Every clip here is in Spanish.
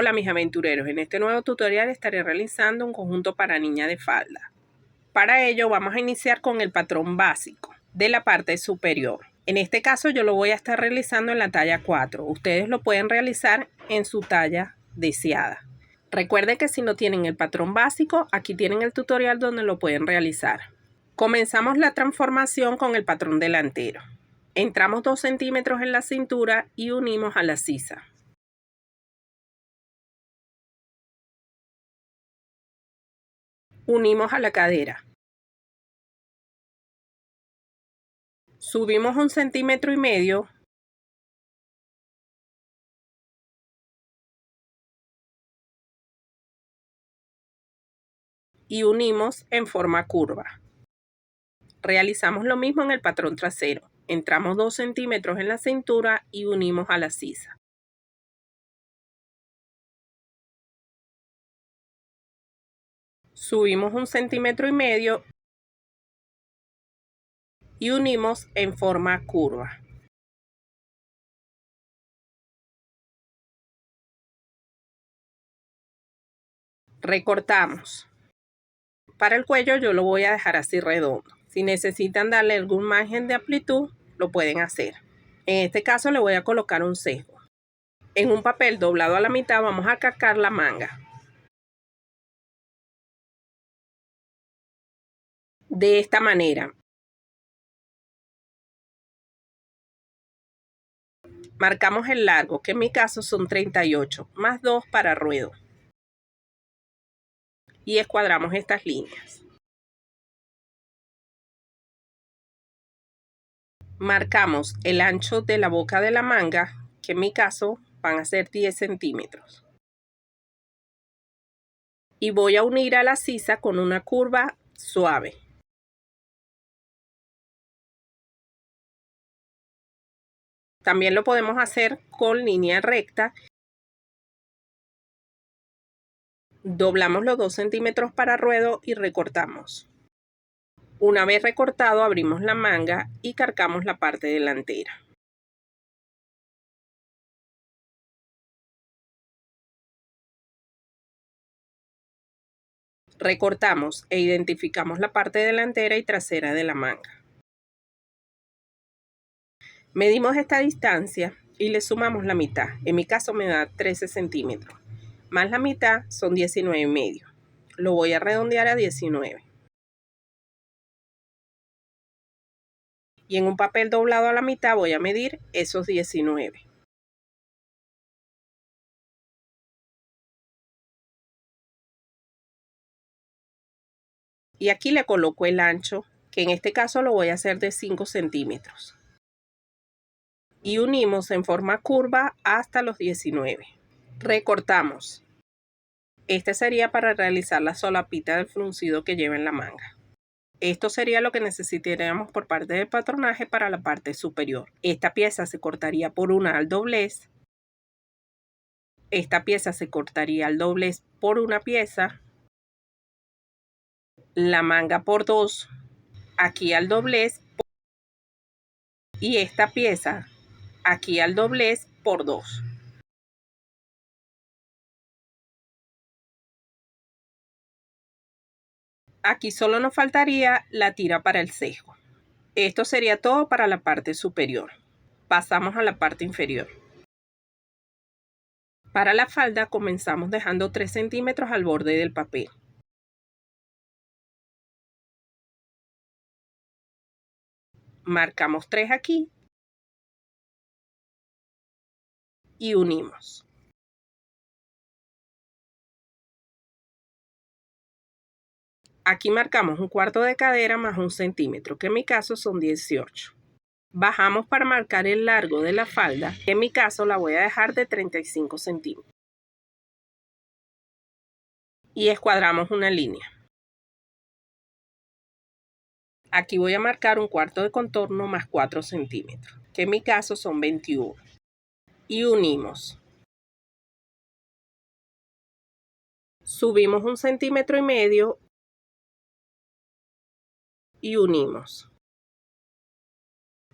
Hola mis aventureros, en este nuevo tutorial estaré realizando un conjunto para niña de falda. Para ello vamos a iniciar con el patrón básico de la parte superior. En este caso yo lo voy a estar realizando en la talla 4. Ustedes lo pueden realizar en su talla deseada. Recuerden que si no tienen el patrón básico, aquí tienen el tutorial donde lo pueden realizar. Comenzamos la transformación con el patrón delantero. Entramos 2 centímetros en la cintura y unimos a la sisa. Unimos a la cadera. Subimos 1,5 centímetros y unimos en forma curva. Realizamos lo mismo en el patrón trasero. Entramos 2 centímetros en la cintura y unimos a la sisa. Subimos 1,5 centímetros y unimos en forma curva. Recortamos. Para el cuello yo lo voy a dejar así redondo. Si necesitan darle algún margen de amplitud, lo pueden hacer. En este caso le voy a colocar un sesgo. En un papel doblado a la mitad vamos a calcar la manga. De esta manera. Marcamos el largo, que en mi caso son 38, más 2 para ruedo. Y escuadramos estas líneas. Marcamos el ancho de la boca de la manga, que en mi caso van a ser 10 centímetros. Y voy a unir a la sisa con una curva suave. También lo podemos hacer con línea recta. Doblamos los 2 centímetros para ruedo y recortamos. Una vez recortado, abrimos la manga y cargamos la parte delantera. Recortamos e identificamos la parte delantera y trasera de la manga. Medimos esta distancia y le sumamos la mitad. En mi caso me da 13 centímetros. Más la mitad son 19,5. Lo voy a redondear a 19. Y en un papel doblado a la mitad voy a medir esos 19. Y aquí le coloco el ancho, que en este caso lo voy a hacer de 5 centímetros. Y unimos en forma curva hasta los 19. Recortamos. Este sería para realizar la solapita del fruncido que lleva en la manga. Esto sería lo que necesitaríamos por parte del patronaje para la parte superior. Esta pieza se cortaría por una al doblez. Esta pieza se cortaría al doblez por una pieza. La manga por 2. Aquí al doblez. Y esta pieza aquí al doblez por 2. Aquí solo nos faltaría la tira para el sesgo. Esto sería todo para la parte superior. Pasamos a la parte inferior. Para la falda comenzamos dejando 3 centímetros al borde del papel. Marcamos 3 aquí y unimos. Aquí marcamos 1/4 de cadera más 1 centímetro, que en mi caso son 18. Bajamos para marcar el largo de la falda, que en mi caso la voy a dejar de 35 centímetros. Y escuadramos una línea. Aquí voy a marcar 1/4 de contorno más 4 centímetros, que en mi caso son 21. Y unimos. Subimos 1,5 centímetros y unimos.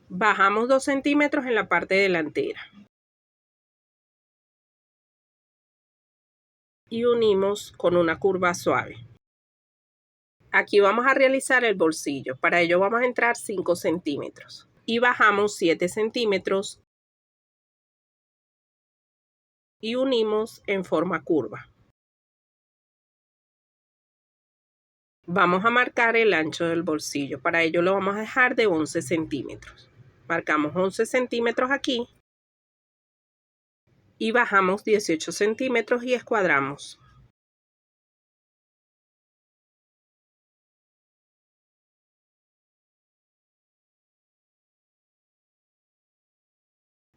Bajamos 2 centímetros en la parte delantera. y unimos con una curva suave. Aquí vamos a realizar el bolsillo. Para ello vamos a entrar 5 centímetros y bajamos 7 centímetros y unimos en forma curva. Vamos a marcar el ancho del bolsillo. Para ello lo vamos a dejar de 11 centímetros. Marcamos 11 centímetros aquí y bajamos 18 centímetros y escuadramos.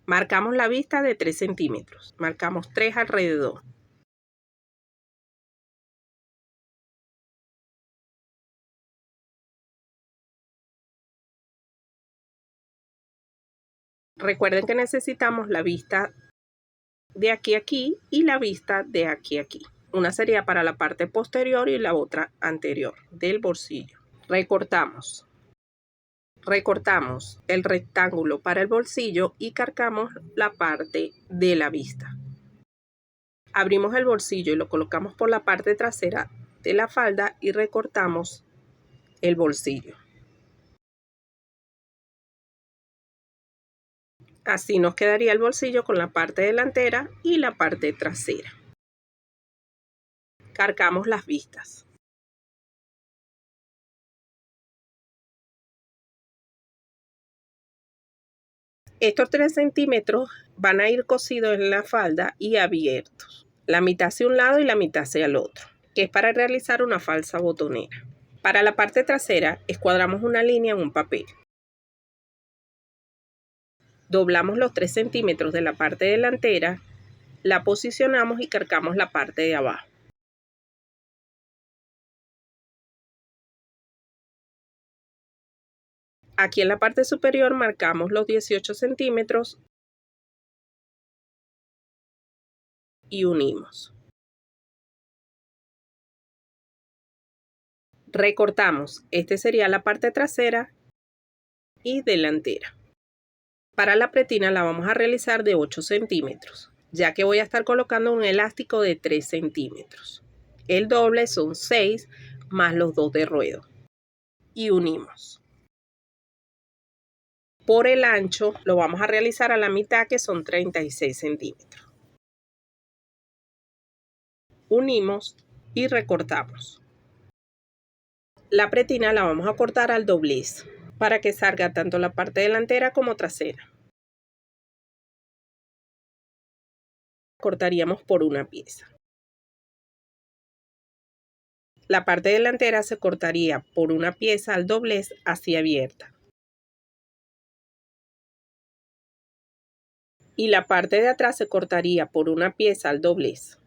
Marcamos la vista de 3 centímetros. Marcamos 3 alrededor. Recuerden que necesitamos la vista de aquí a aquí y la vista de aquí a aquí. Una sería para la parte posterior y la otra anterior del bolsillo. Recortamos. Recortamos el rectángulo para el bolsillo y cargamos la parte de la vista. Abrimos el bolsillo y lo colocamos por la parte trasera de la falda y recortamos el bolsillo. Así nos quedaría el bolsillo con la parte delantera y la parte trasera. Cargamos las vistas. Estos 3 centímetros van a ir cosidos en la falda y abiertos. La mitad hacia un lado y la mitad hacia el otro, que es para realizar una falsa botonera. Para la parte trasera, escuadramos una línea en un papel. Doblamos los 3 centímetros de la parte delantera, la posicionamos y cargamos la parte de abajo. Aquí en la parte superior marcamos los 18 centímetros y unimos. Recortamos. Esta sería la parte trasera y delantera. Para la pretina la vamos a realizar de 8 centímetros, ya que voy a estar colocando un elástico de 3 centímetros. El doble son 6 más los 2 de ruedo. Y unimos. Por el ancho lo vamos a realizar a la mitad, que son 36 centímetros. Unimos y recortamos. La pretina la vamos a cortar al doblez para que salga tanto la parte delantera como trasera. Cortaríamos por una pieza. La parte delantera se cortaría por una pieza al doblez así abierta. Y la parte de atrás se cortaría por una pieza al doblez.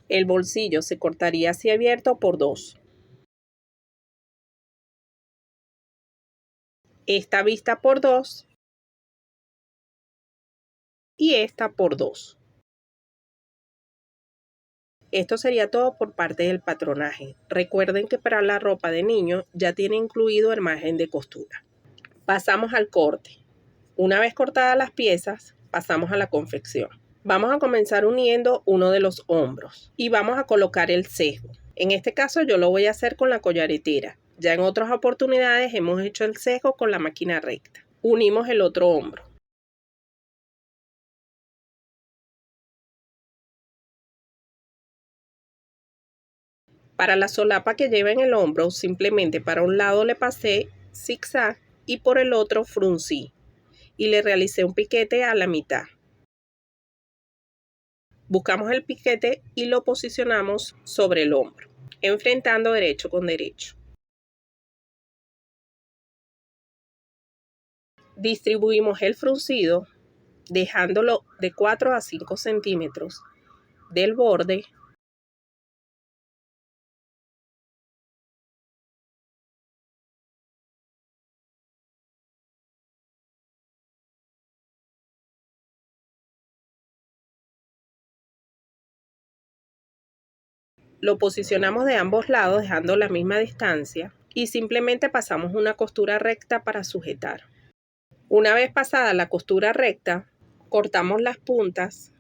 El bolsillo se cortaría así abierto por 2. Esta vista por 2 y esta por 2. Esto sería todo por parte del patronaje. Recuerden que para la ropa de niño ya tiene incluido el margen de costura. Pasamos al corte. Una vez cortadas las piezas, pasamos a la confección. Vamos a comenzar uniendo uno de los hombros y vamos a colocar el sesgo. En este caso yo lo voy a hacer con la collaretera. Ya en otras oportunidades hemos hecho el sesgo con la máquina recta. Unimos el otro hombro. Para la solapa que lleva en el hombro, simplemente para un lado le pasé zigzag y por el otro fruncí y le realicé un piquete a la mitad. Buscamos el piquete y lo posicionamos sobre el hombro, enfrentando derecho con derecho. Distribuimos el fruncido dejándolo de 4 a 5 centímetros del borde . Lo posicionamos de ambos lados dejando la misma distancia y simplemente pasamos una costura recta para sujetar. Una vez pasada la costura recta, cortamos las puntas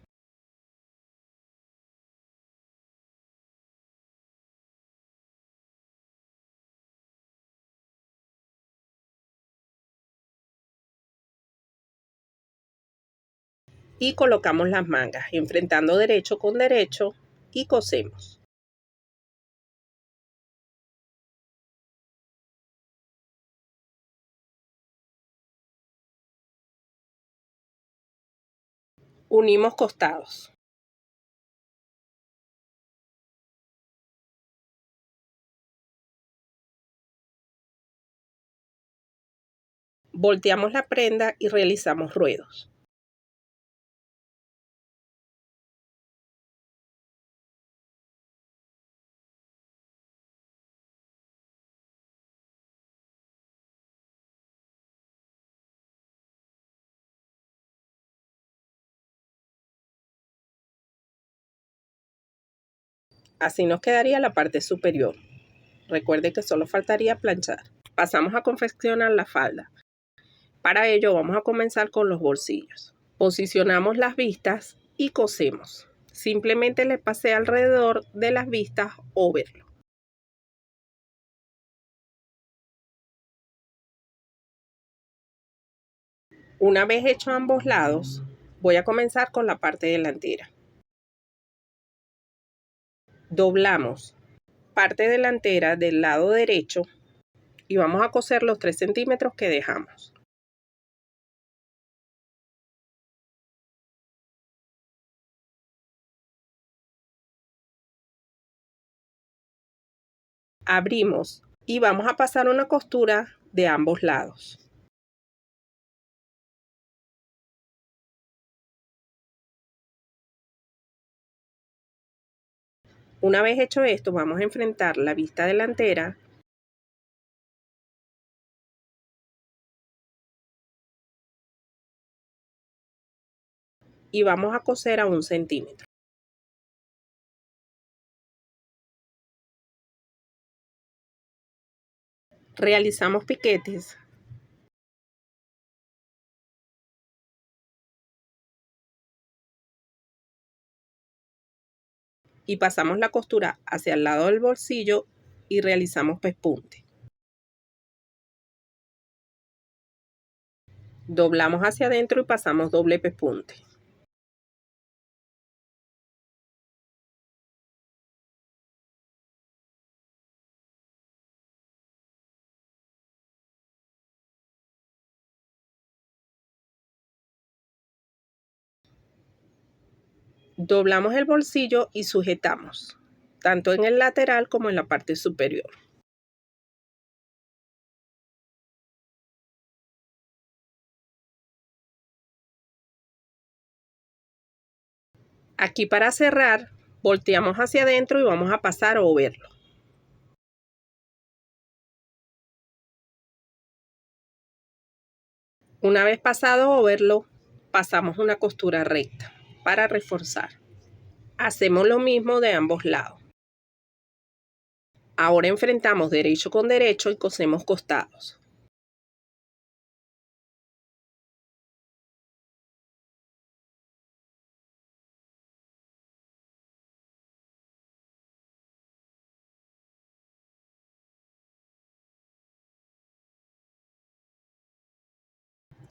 y colocamos las mangas, enfrentando derecho con derecho y cosemos. Unimos costados. Volteamos la prenda y realizamos ruedos. Así nos quedaría la parte superior. Recuerde que solo faltaría planchar. Pasamos a confeccionar la falda. Para ello vamos a comenzar con los bolsillos. Posicionamos las vistas y cosemos. Simplemente le pasé alrededor de las vistas overlock. Una vez hecho ambos lados, voy a comenzar con la parte delantera. Doblamos parte delantera del lado derecho y vamos a coser los 3 centímetros que dejamos. Abrimos y vamos a pasar una costura de ambos lados. Una vez hecho esto, vamos a enfrentar la vista delantera y vamos a coser a 1 centímetro. Realizamos piquetes y pasamos la costura hacia el lado del bolsillo y realizamos pespunte. Doblamos hacia adentro y pasamos doble pespunte. Doblamos el bolsillo y sujetamos, tanto en el lateral como en la parte superior. Aquí para cerrar, volteamos hacia adentro y vamos a pasar a overlock. Una vez pasado overlock, pasamos una costura recta para reforzar. Hacemos lo mismo de ambos lados. Ahora enfrentamos derecho con derecho y cosemos costados.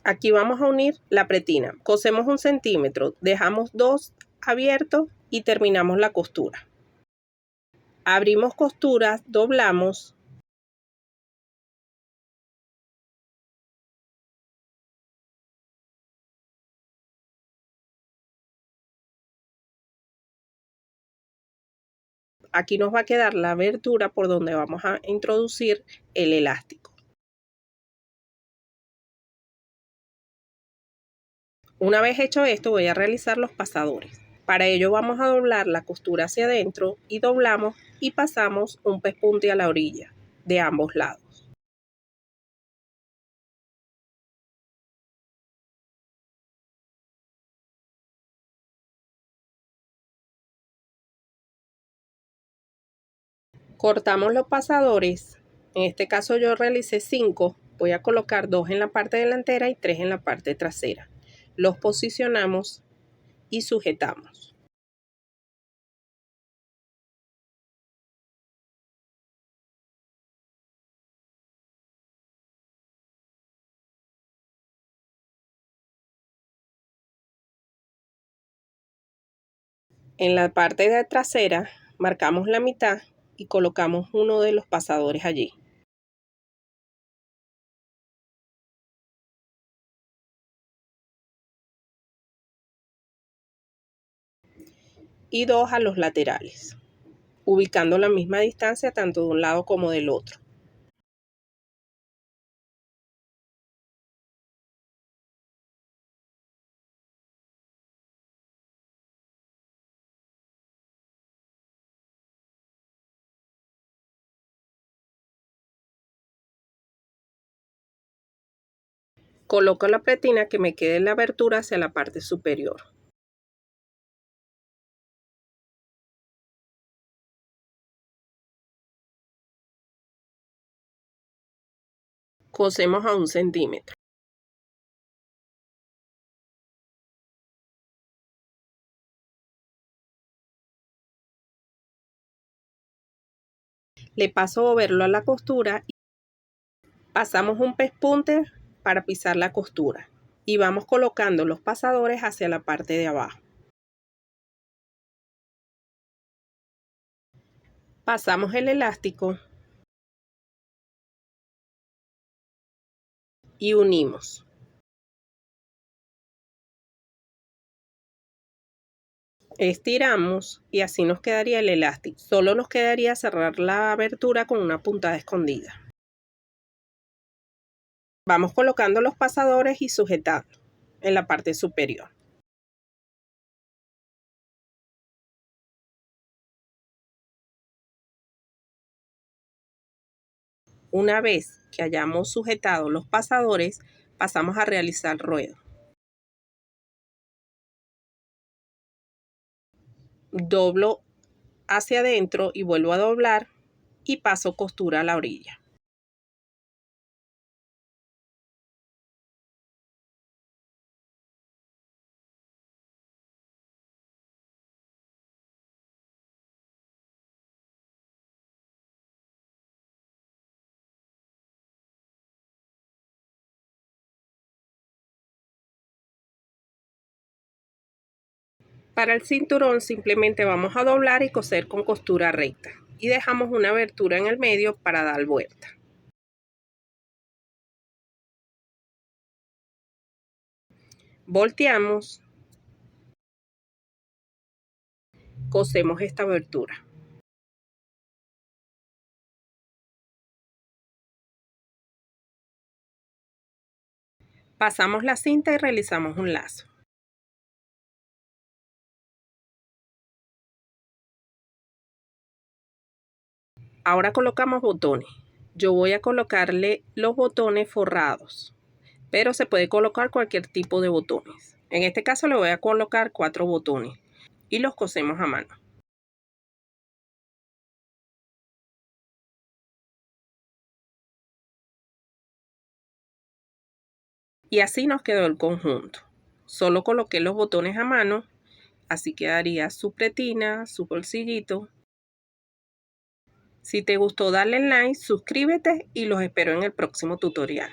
Aquí vamos a unir la pretina. Cosemos 1 centímetro, dejamos 2 abiertos y terminamos la costura. Abrimos costuras, doblamos. Aquí nos va a quedar la abertura por donde vamos a introducir el elástico. Una vez hecho esto, voy a realizar los pasadores. Para ello vamos a doblar la costura hacia adentro y doblamos y pasamos un pespunte a la orilla de ambos lados. Cortamos los pasadores. En este caso yo realicé 5. Voy a colocar 2 en la parte delantera y 3 en la parte trasera. Los posicionamos y sujetamos. En la parte de trasera marcamos la mitad y colocamos uno de los pasadores allí. Y 2 a los laterales, ubicando la misma distancia tanto de un lado como del otro. Coloco la pretina que me quede en la abertura hacia la parte superior. Cosemos a 1 centímetro. Le paso overlock a la costura y pasamos un pespunte para pisar la costura y vamos colocando los pasadores hacia la parte de abajo. Pasamos el elástico y unimos. Estiramos y así nos quedaría el elástico. Solo nos quedaría cerrar la abertura con una puntada escondida. Vamos colocando los pasadores y sujetando en la parte superior. Una vez que hayamos sujetado los pasadores, pasamos a realizar el ruedo. Doblo hacia adentro y vuelvo a doblar y paso costura a la orilla. Para el cinturón simplemente vamos a doblar y coser con costura recta y dejamos una abertura en el medio para dar vuelta. Volteamos, cosemos esta abertura. Pasamos la cinta y realizamos un lazo. Ahora colocamos botones. Yo voy a colocarle los botones forrados, pero se puede colocar cualquier tipo de botones. En este caso le voy a colocar 4 botones y los cosemos a mano. Y así nos quedó el conjunto. Solo coloqué los botones a mano, así quedaría su pretina, su bolsillito. Si te gustó, dale like, suscríbete y los espero en el próximo tutorial.